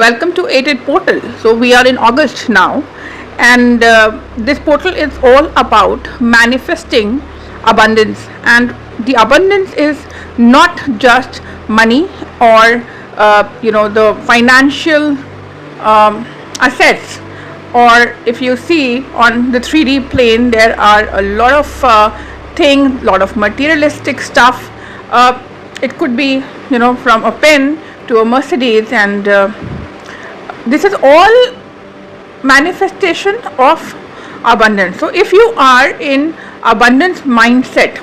Welcome to 88 Portal. So we are in August now, and this portal is all about manifesting abundance. And the abundance is not just money or the financial assets. Or if you see on the 3D plane, there are a lot of things, lot of materialistic stuff. It could be from a pen to a Mercedes, and this is all manifestation of abundance. So if you are in abundance mindset,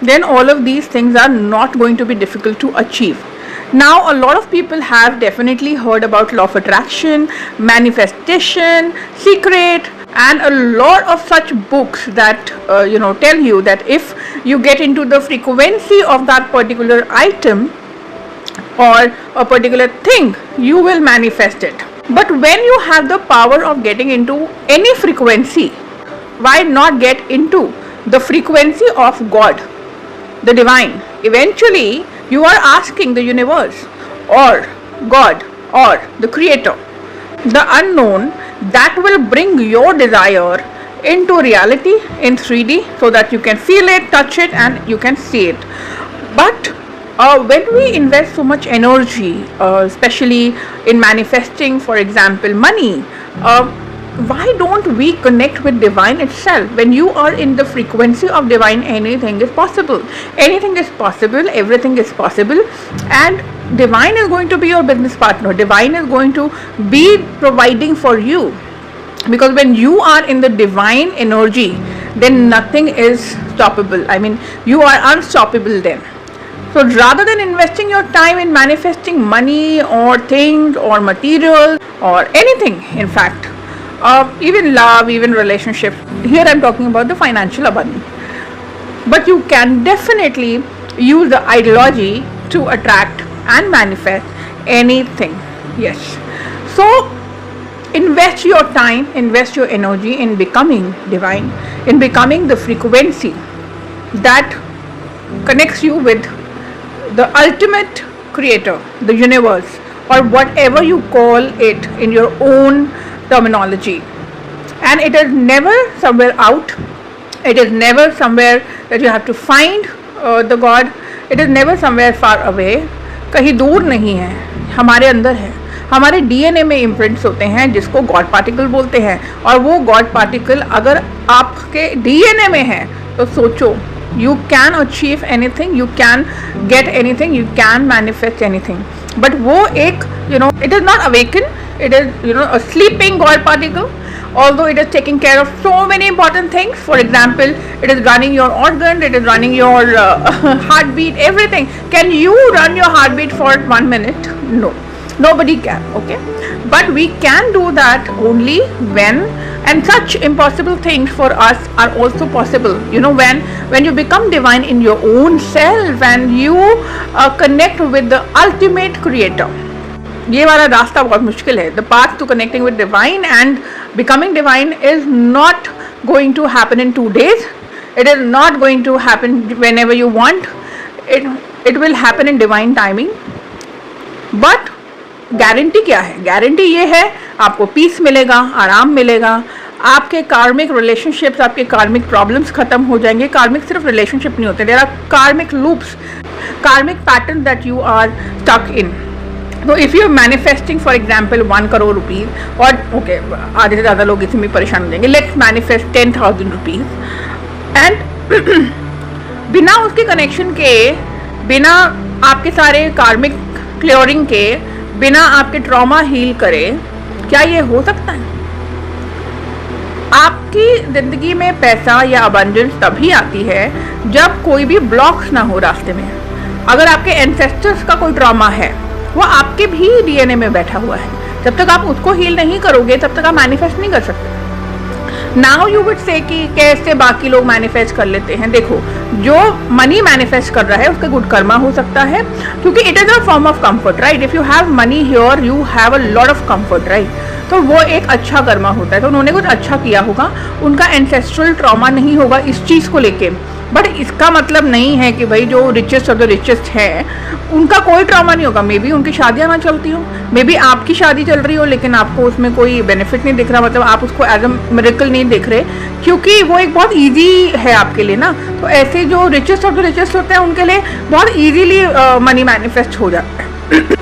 then all of these things are not going to be difficult to achieve. Now, a lot of people have definitely heard about law of attraction, manifestation, secret, and a lot of such books that tell you that if you get into the frequency of that particular item or a particular thing, you will manifest it. But when you have the power of getting into any frequency, why not get into the frequency of God, the divine? Eventually, you are asking the universe or God or the creator, the unknown, that will bring your desire into reality in 3D so that you can feel it, touch it, and you can see it. But when we invest so much energy, especially in manifesting, for example, money, why don't we connect with divine itself? When you are in the frequency of divine, anything is possible. Anything is possible, everything is possible, and divine is going to be your business partner. Divine is going to be providing for you, because when you are in the divine energy, then nothing is stoppable. I mean, you are unstoppable then. So rather than investing your time in manifesting money or things or material or anything, in fact, even love, even relationships, here I'm talking about the financial abundance. But you can definitely use the ideology to attract and manifest anything. Yes. So invest your time, invest your energy in becoming divine, in becoming the frequency that connects you with the ultimate creator, the universe, or whatever you call it in your own terminology. And it is never somewhere out, it is never somewhere that you have to find the God, it is never somewhere far away, कहीं दूर नहीं है, हमारे अंदर है. हमारे DNA में imprints होते हैं जिसको गॉड पार्टिकल बोलते हैं, और वो गॉड पार्टिकल अगर आपके डीएनए में है तो सोचो, you can achieve anything, you can get anything, you can manifest anything. But वो एक it is not awakened, it is a sleeping God particle, although it is taking care of so many important things. For example, it is running your organ, it is running your heartbeat, everything. Can you run your heartbeat for 1 minute? No, nobody can. Okay, but we can do that only when, and such impossible things for us are also possible, when you become divine in your own self and you connect with the ultimate creator. ये वाला रास्ता बहुत मुश्किल है. The path to connecting with divine and becoming divine is not going to happen in 2 days. It is not going to happen whenever you want. It will happen in divine timing. But guarantee क्या है? Guarantee ये है, आपको piece मिलेगा, आराम मिलेगा, आपके कार्मिक रिलेशनशिप्स, आपके कार्मिक प्रॉब्लम्स खत्म हो जाएंगे. कार्मिक सिर्फ रिलेशनशिप नहीं होते, there are karmic loops, karmic pattern that you are stuck in. तो if you are manifesting for example 1 crore rupees, और ओके आधे से ज़्यादा लोग इसमें परेशान हो जाएंगे, लेट्स मैनिफेस्ट 10,000 रुपीज़, एंड बिना उसके कनेक्शन के, बिना आपके सारे कार्मिक क्लियरिंग के, बिना आपके ट्रॉमा हील करे, क्या ये हो सकता है? आपकी ज़िंदगी में पैसा या अबंडेंस तभी आती है जब कोई भी ब्लॉक्स ना हो रास्ते में. अगर आपके एंसेस्टर्स का कोई ट्रॉमा है, वो आपके भी डीएनए में बैठा हुआ है, जब तक आप उसको हील नहीं करोगे तब तक आप मैनिफेस्ट नहीं कर सकते. नाउ यू वुड से कि कैसे बाकी लोग मैनिफेस्ट कर लेते हैं. देखो, जो मनी मैनिफेस्ट कर रहा है उसका गुड कर्मा हो सकता है, क्योंकि it is a form of comfort, right? If you have money here, you have a lot of comfort, right? तो वो एक अच्छा कर्मा होता है. तो उन्होंने कुछ अच्छा किया होगा, उनका एंसेस्ट्रल ट्रॉमा नहीं होगा इस चीज़ को लेके, बट इसका मतलब नहीं है कि भाई जो रिचेस्ट ऑफ द रिचेस्ट है उनका कोई ट्रॉमा नहीं होगा। मे बी उनकी शादियाँ ना चलती हो, मे बी आपकी शादी चल रही हो लेकिन आपको उसमें कोई बेनिफिट नहीं दिख रहा, मतलब आप उसको एज अ मिरेकल नहीं देख रहे क्योंकि वो एक बहुत ईजी है आपके लिए ना। तो ऐसे जो रिचेस्ट ऑफ द रिचेस्ट होते हैं उनके लिए बहुत ईजीली मनी मैनिफेस्ट हो जाता है।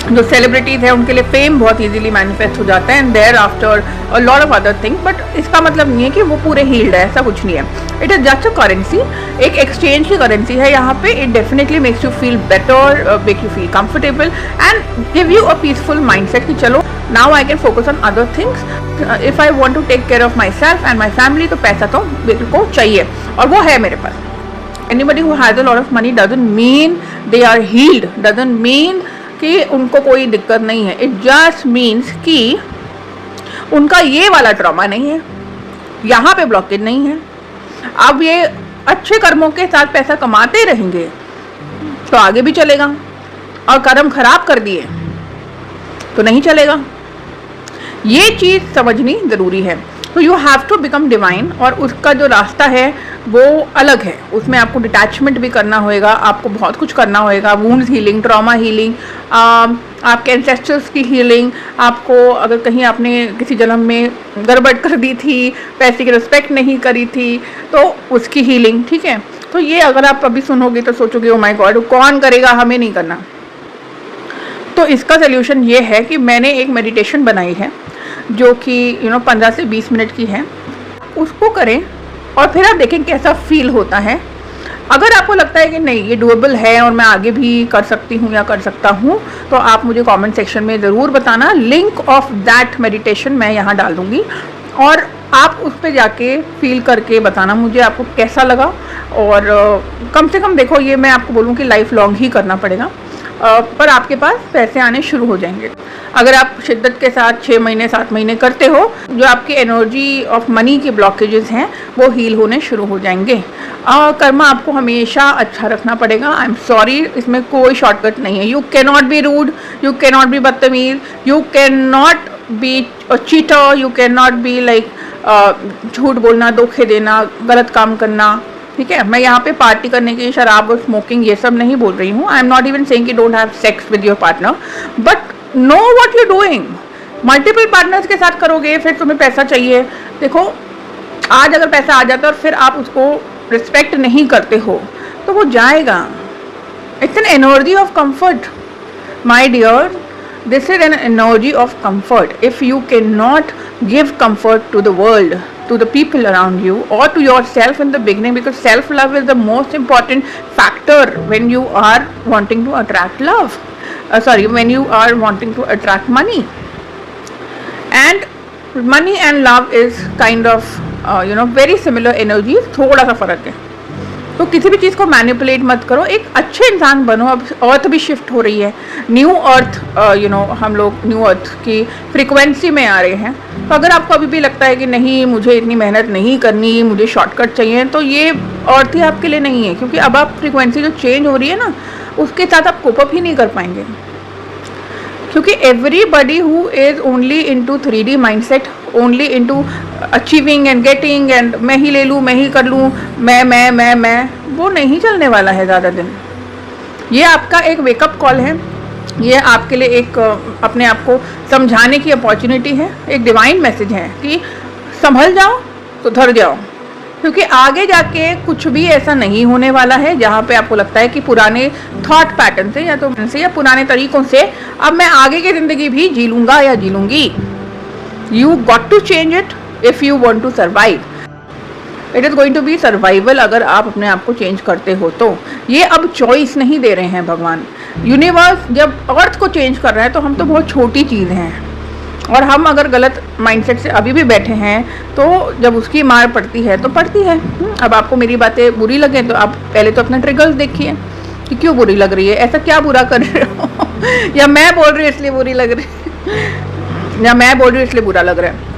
जो सेलिब्रिटीज़ हैं उनके लिए फेम बहुत इजीली मैनिफेस्ट हो जाता है and thereafter a lot of other thing. But इसका मतलब नहीं है कि वो पूरे हील्ड है, ऐसा कुछ नहीं है। It is just a currency, एक एक्सचेंज की करेंसी है यहाँ पे। It definitely makes you feel better, make you feel comfortable and give you a peaceful mindset कि चलो now I can focus on other things. If I want to take care of myself and my family तो पैसा तो मेरे को चाहिए और वो है मेरे पास। Anybody who has a lot of money doesn't mean they are healed, doesn't mean कि उनको कोई दिक्कत नहीं है। इट जस्ट मीन्स कि उनका ये वाला ट्रॉमा नहीं है, यहाँ पे ब्लॉकेज नहीं है। अब ये अच्छे कर्मों के साथ पैसा कमाते रहेंगे तो आगे भी चलेगा, और कर्म खराब कर दिए तो नहीं चलेगा। ये चीज़ समझनी ज़रूरी है। तो you have to become divine, और उसका जो रास्ता है वो अलग है। उसमें आपको डिटैचमेंट भी करना होएगा, आपको बहुत कुछ करना होएगा। वुंड्स हीलिंग, ट्रॉमा हीलिंग, आपके एंसेस्टर्स की हीलिंग, आपको अगर कहीं आपने किसी जन्म में गड़बड़ कर दी थी, पैसे की रिस्पेक्ट नहीं करी थी तो उसकी हीलिंग, ठीक है। तो ये अगर आप अभी सुनोगे तो सोचोगे ओ माय गॉड कौन करेगा, हमें नहीं करना। तो इसका सोल्यूशन ये है कि मैंने एक मेडिटेशन बनाई है जो कि 15 से 20 मिनट की है, उसको करें और फिर आप देखें कैसा फील होता है। अगर आपको लगता है कि नहीं ये डूएबल है और मैं आगे भी कर सकती हूँ या कर सकता हूँ तो आप मुझे कमेंट सेक्शन में ज़रूर बताना। लिंक ऑफ दैट मेडिटेशन मैं यहाँ डाल दूँगी और आप उस पर जाके फील करके बताना मुझे आपको कैसा लगा। और कम से कम देखो, ये मैं आपको बोलूँ कि लाइफ लॉन्ग ही करना पड़ेगा, पर आपके पास पैसे आने शुरू हो जाएंगे अगर आप शिद्दत के साथ 6 महीने 7 महीने करते हो। जो आपकी एनर्जी ऑफ मनी के ब्लॉकेजेस हैं वो हील होने शुरू हो जाएंगे। कर्मा आपको हमेशा अच्छा रखना पड़ेगा। आई एम सॉरी, इसमें कोई शॉर्टकट नहीं है। You can not be rude, you can not be बदतमीज, you can not be cheater, you can not be like झूठ बोलना, धोखे देना, गलत काम करना, ठीक है। मैं यहाँ पे पार्टी करने की, शराब और स्मोकिंग ये सब नहीं बोल रही हूँ। I am not even saying कि don't have sex with your partner, but know what you doing. Multiple partners के साथ करोगे फिर तुम्हें पैसा चाहिए। देखो, आज अगर पैसा आ जाता है और फिर आप उसको रिस्पेक्ट नहीं करते हो तो वो जाएगा। It's an energy of comfort my dear, this is an energy of comfort. If you cannot give comfort to the world, to the people around you or to yourself in the beginning, because self love is the most important factor when you are wanting to attract love, when you are wanting to attract money. And money and love is kind of very similar energies, थोड़ा सा फर्क है। तो किसी भी चीज़ को manipulate मत करो, एक अच्छे इंसान बनो। अब अर्थ भी शिफ्ट हो रही है, न्यू अर्थ, हम लोग न्यू अर्थ की फ्रीक्वेंसी में आ रहे हैं। तो अगर आपको अभी भी लगता है कि नहीं मुझे इतनी मेहनत नहीं करनी, मुझे शॉर्टकट चाहिए, तो ये अर्थ ही आपके लिए नहीं है, क्योंकि अब आप फ्रीक्वेंसी जो चेंज हो रही है ना उसके साथ आप कोप अप ही नहीं कर पाएंगे। क्योंकि everybody who is only into 3D mindset, only into achieving and getting and मैं ही ले लूँ, मैं ही कर लूँ, मैं, वो नहीं चलने वाला है ज़्यादा दिन। ये आपका एक वेकअप कॉल है, ये आपके लिए एक अपने आप को समझाने की अपॉर्चुनिटी है, एक डिवाइन मैसेज है कि संभल जाओ, सुधर जाओ। क्योंकि आगे जाके कुछ भी ऐसा नहीं होने वाला है जहाँ पे आपको लगता है कि पुराने थॉट पैटर्न से या पुराने तरीकों से अब मैं आगे की ज़िंदगी भी जी लूँगा या जी लूँगी। You got to change it if you want to survive. It is going to be survival अगर आप अपने आप को चेंज करते हो तो। ये अब चॉइस नहीं दे रहे हैं भगवान। यूनिवर्स जब अर्थ को चेंज कर रहा है तो हम तो बहुत छोटी चीज़ हैं, और हम अगर गलत माइंडसेट से अभी भी बैठे हैं तो जब उसकी मार पड़ती है तो पड़ती है। अब आपको मेरी बातें बुरी लगे तो आप पहले तो अपने ट्रिगर्स देखिए कि क्यों बुरी लग रही है, ऐसा क्या बुरा कर रहे हो या मैं बोल रही हूँ इसलिए बुरी लग रही है या मैं बोल रही हूँ इसलिए बुरा लग रहा है।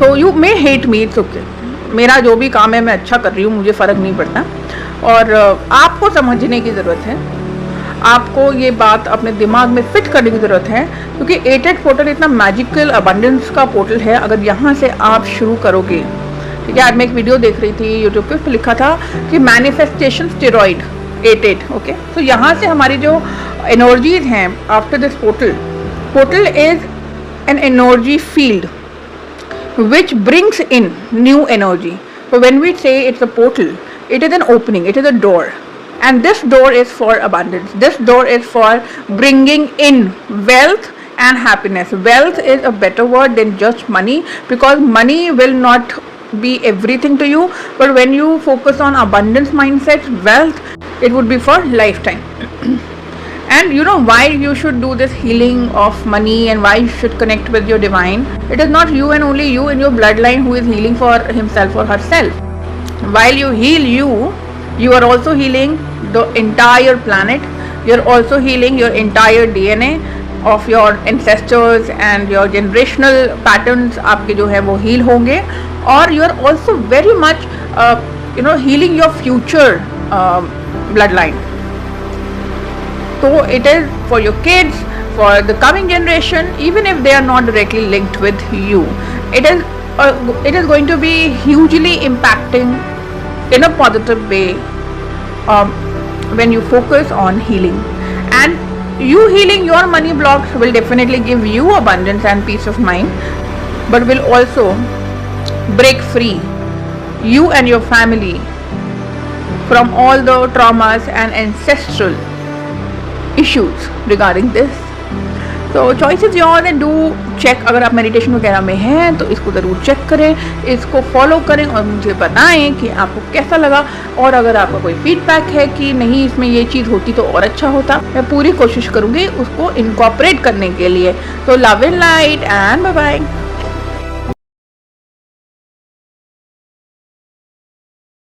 तो you may hate me, it's okay. मेरा जो भी काम है मैं अच्छा कर रही हूँ, मुझे फ़र्क नहीं पड़ता। और आपको समझने की ज़रूरत है, आपको ये बात अपने दिमाग में फिट करने की ज़रूरत है, क्योंकि 88 पोर्टल इतना मैजिकल अबंडेंस का पोर्टल है। अगर यहाँ से आप शुरू करोगे, ठीक है। आज मैं एक वीडियो देख रही थी यूट्यूब पे, उस पर लिखा था कि मैनिफेस्टेशन स्टेरॉइड 88। ओके, तो यहाँ से हमारी जो एनर्जीज हैं after this portal is an energy field which brings in new energy. So when we say it's a portal, it is an opening, it is a door, and this door is for abundance. This door is for bringing in wealth and happiness. Wealth is a better word than just money, because money will not be everything to you, but when you focus on abundance mindset, wealth, it would be for lifetime. And you know why you should do this healing of money and why you should connect with your divine. It is not you and only you in your bloodline who is healing for himself or herself. While you heal you, you are also healing the entire planet. You are also healing your entire DNA of your ancestors, and your generational patterns आपके जो है वो heal होंगे, और you are also very much healing your future bloodline. So it is for your kids, for the coming generation, even if they are not directly linked with you. It is going to be hugely impacting in a positive way when you focus on healing. And you healing your money blocks will definitely give you abundance and peace of mind, but will also break free you and your family from all the traumas and ancestral issues regarding this. So choice is yours, and do check. अगर आप meditation वगैरह में हैं तो इसको ज़रूर check करें, इसको फॉलो करें और मुझे बताएं कि आपको कैसा लगा। और अगर आपका कोई फीडबैक है कि नहीं इसमें ये चीज़ होती तो और अच्छा होता, मैं पूरी कोशिश करूँगी उसको इनकॉर्पोरेट करने के लिए। तो love and light and bye bye.